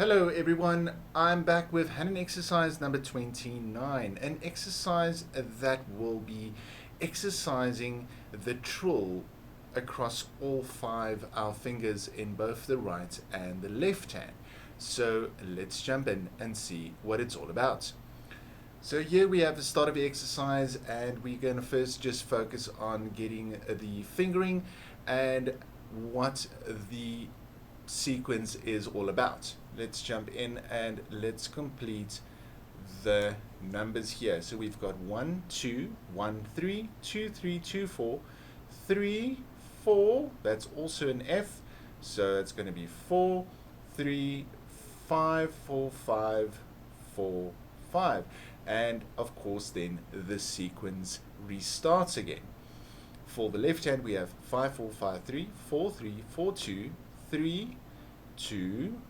Hello everyone, I'm back with Hanon Exercise number 29, an exercise that will be exercising the trill across all five our fingers in both the right and the left hand. So let's jump in and see what it's all about. So here we have the start of the exercise, and we're going to first just focus on getting the fingering and what the sequence is all about. Let's jump in and let's complete the numbers here. So we've got 1, 2, 1, 3, 2, 3, 2, 4, 3, 4. That's also an F. So it's going to be 4, 3, 5, 4, 5, 4, 5. And of course then the sequence restarts again. For the left hand we have 5, 4, 5, 3, 4, 3, 4, 2, 3, 2,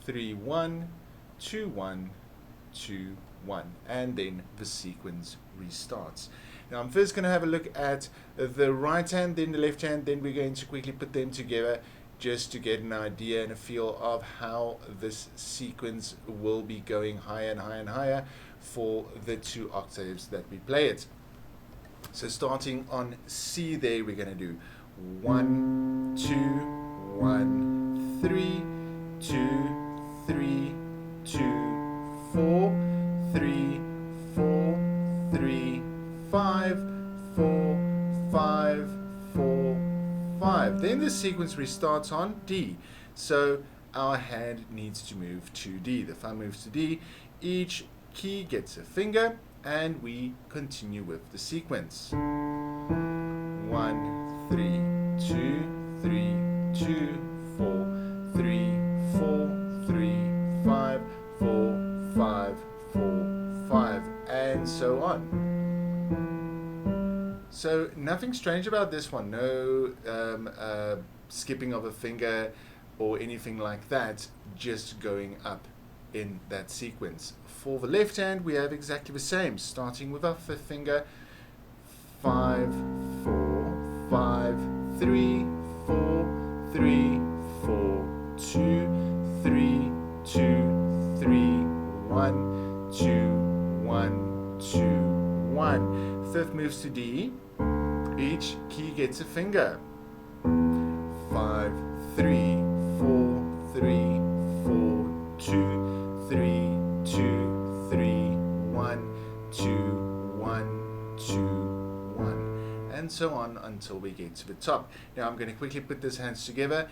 3, 1, 2, 1, 2, 1, and then the sequence restarts. Now I'm first going to have a look at the right hand, then the left hand, then we're going to quickly put them together just to get an idea and a feel of how this sequence will be going higher and higher and higher for the two octaves that we play it. So starting on C there, we're going to do 1, 2, 1, 3, 2, 3, 2, 4, 3, 4, 3, 5, 4, 5, 4, 5. Then the sequence restarts on D. So our hand needs to move to D. The thumb moves to D. Each key gets a finger, and we continue with the sequence. 1, 3, 2, 3, 2, 4, 3, 4, 3, 5, 4, 5, 4, 5, and so on. So nothing strange about this one. No skipping of a finger or anything like that, just going up in that sequence. For the left hand, we have exactly the same, starting with our fifth finger. 5, 4, 5, 3, 4, 3, 4, 2, 3, 2, 3, 1, 2, 1, 2, 1. Fifth moves to D. Each key gets a finger. 5, 3, 4, 3, 4, 2, 3, 2, 3, 1, 2, 1, 2, 1, and so on until we get to the top. Now I'm going to quickly put these hands together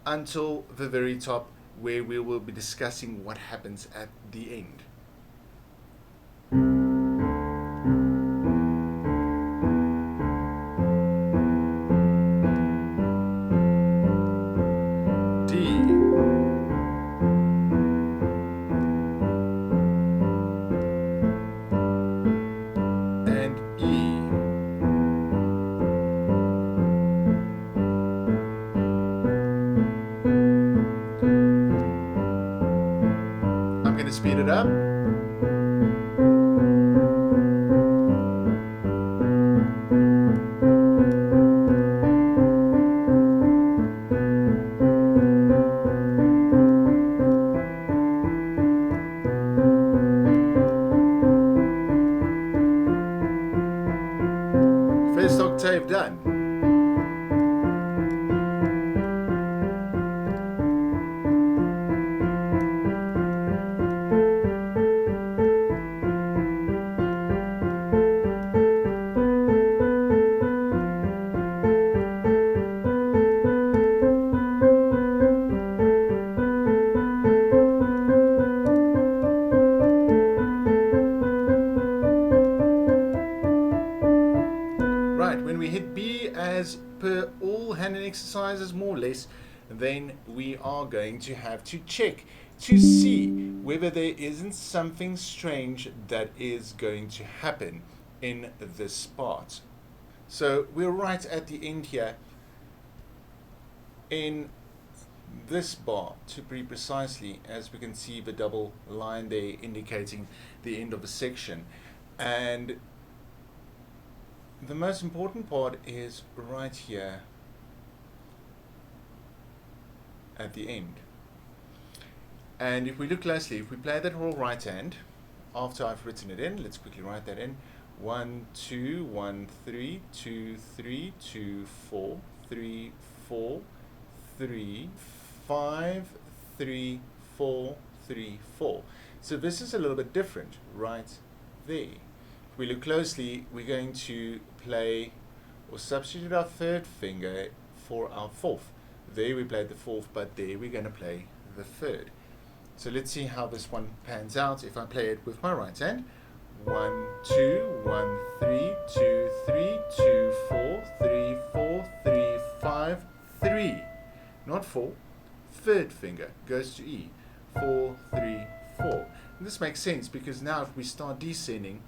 until the very top, where we will be discussing what happens at the end. Speed it up. First octave done. When we hit B, as per all Hanon exercises more or less, then we are going to have to check to see whether there isn't something strange that is going to happen in this part. So we're right at the end here in this bar, to be precisely, as we can see the double line there indicating the end of the section. And the most important part is right here at the end. And if we look closely, if we play that whole right hand, after I've written it in, let's quickly write that in. 1, 2, 1, 3, 2, 3, 2, 4, 3, 4, 3, 5, 3, 4, 3, 4. So this is a little bit different right there. If we look closely, we're going to play or substitute our third finger for our fourth. There we played the fourth, but there we're going to play the third. So let's see how this one pans out if I play it with my right hand. 1, 2, 1, 3, 2, 3, 2, 4, 3, 4, 3, 5, 3. Not 4. Third finger goes to E. 4, 3, 4. And this makes sense because now if we start descending,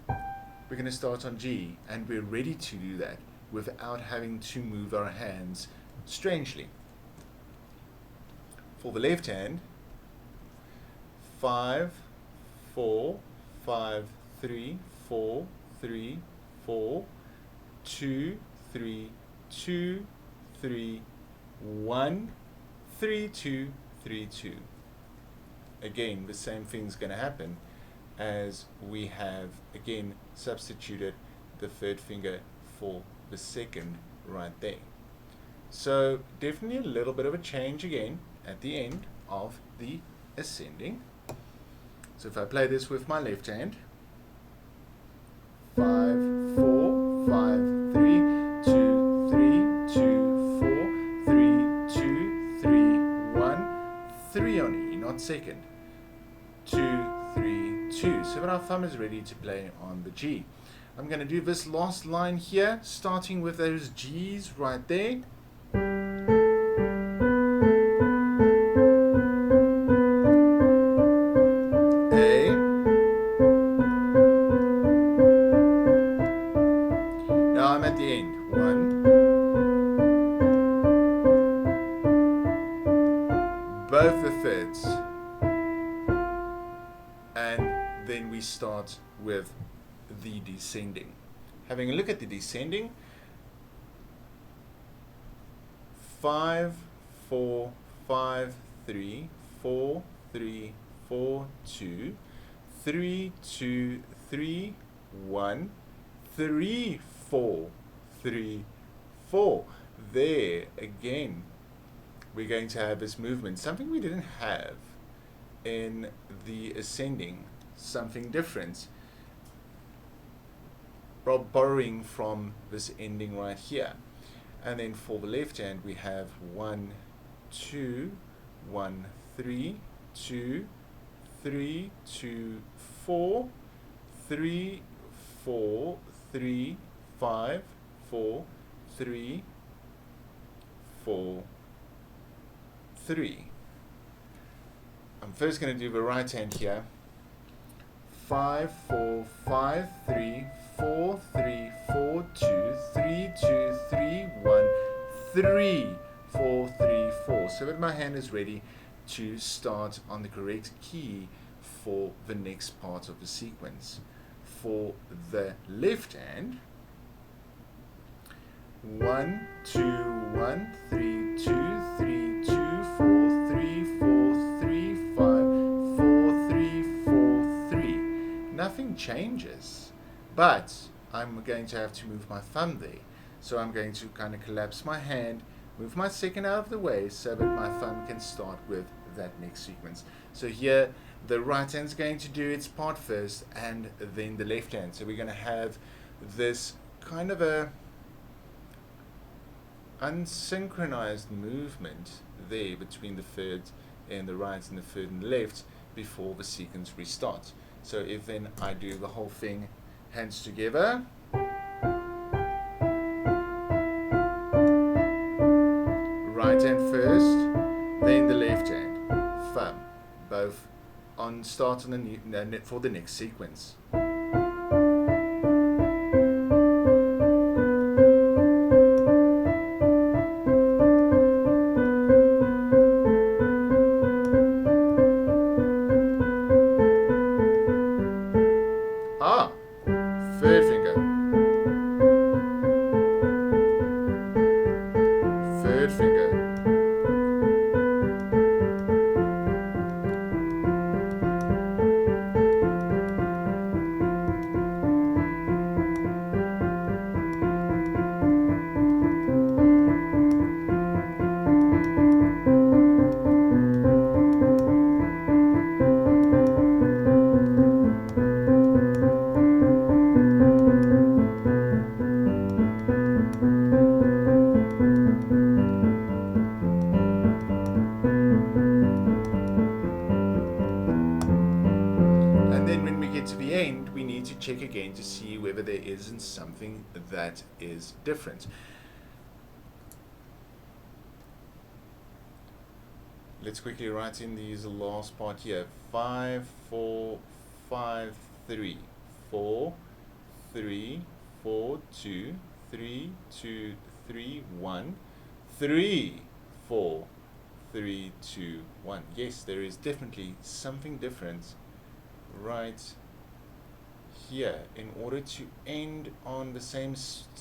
we're going to start on G, and we're ready to do that without having to move our hands strangely. For the left hand, 5, 4, 5, 3, 4, 3, 4, 2, 3, 2, 3, 1, 3, 2, 3, 2. Again, the same thing's going to happen as we have again substituted the third finger for the second right there. So definitely a little bit of a change again at the end of the ascending. So if I play this with my left hand, 5, 4, 5, 3, 2, 3, 2, 4, 3, 2, 3, 1, 3 on E, not second. 2, 3, 2. So when our thumb is ready to play on the G. I'm going to do this last line here, starting with those G's right there. A. Now I'm at the end. 1. Both the thirds. And then we start with the descending. Having a look at the descending, 5, 4, 5, 3, 4, 3, 4, 2, 3, 2, 3, 1, 3, 4, 3, 4. There again, we're going to have this movement, something we didn't have in the ascending, something different. Borrowing from this ending right here. And then for the left hand we have 1, 2, 1, 3, 2, 3, 2, 4, 3, 4, 3, 5, 4, 3, 4, 3. I'm first going to do the right hand here. 5, 4, 5, 3, 4, 3, 4, 2, 3, 2, 3, 1, 3, 4, 3, 4. So that my hand is ready to start on the correct key for the next part of the sequence. For the left hand, 1, 2, 1, 3, 2, 3, 2, 4, 3, 4, 3, 5, 4, 3, 4, 3. Nothing changes, but I'm going to have to move my thumb there. So I'm going to kind of collapse my hand, move my second out of the way so that my thumb can start with that next sequence. So here the right hand's going to do its part first and then the left hand. So we're going to have this kind of a unsynchronized movement there between the third and the right and the third and the left before the sequence restarts. So if then I do the whole thing, hands together, right hand first, then the left hand, thumb, both on start on the for the next sequence. Third finger, third finger, check again to see whether there isn't something that is different. Let's quickly write in these last part here. 5, 4, 5, 3. 4, 3, 4, 2, 3, 2, 3, 1, 3, 4, 3, 2, 1. Yes, there is definitely something different right here. In order to end on the same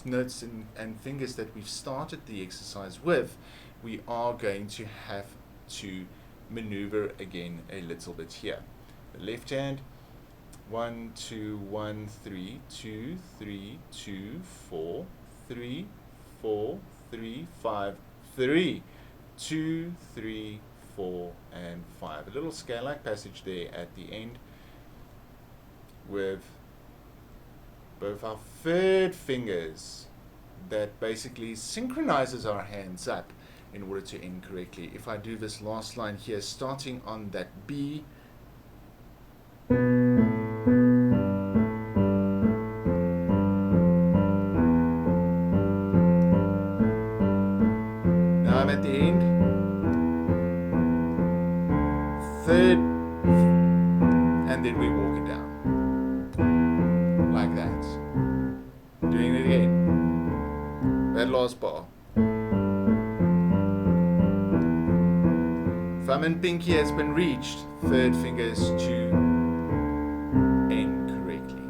notes and fingers that we've started the exercise with, we are going to have to maneuver again a little bit here. The left hand, 1, 2, 1, 3, 2, 3, 2, 4, 3, 4, 3, 5, 3, 2, 3, 4, and 5. A little scale-like passage there at the end with both our third fingers that basically synchronizes our hands up in order to end correctly. If I do this last line here, starting on that B, now I'm at the end, third, and then we walk it down, like that. Doing it again, that last bar. Thumb and pinky has been reached, third fingers to end correctly.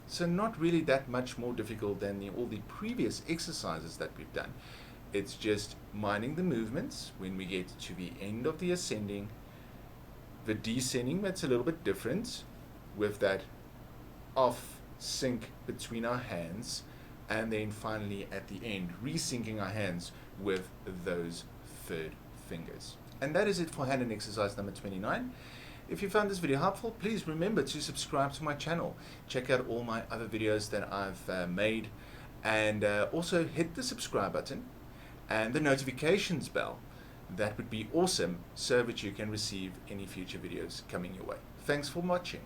So not really that much more difficult than all the previous exercises that we've done. It's just minding the movements when we get to the end of the ascending. The descending, that's a little bit different with that off sync between our hands, and then finally at the end resyncing our hands with those third fingers. And that is it for Hanon exercise number 29. If you found this video helpful, please remember to subscribe to my channel. Check out all my other videos that I've made, and also hit the subscribe button and the notifications bell. That would be awesome, so that you can receive any future videos coming your way. Thanks for watching.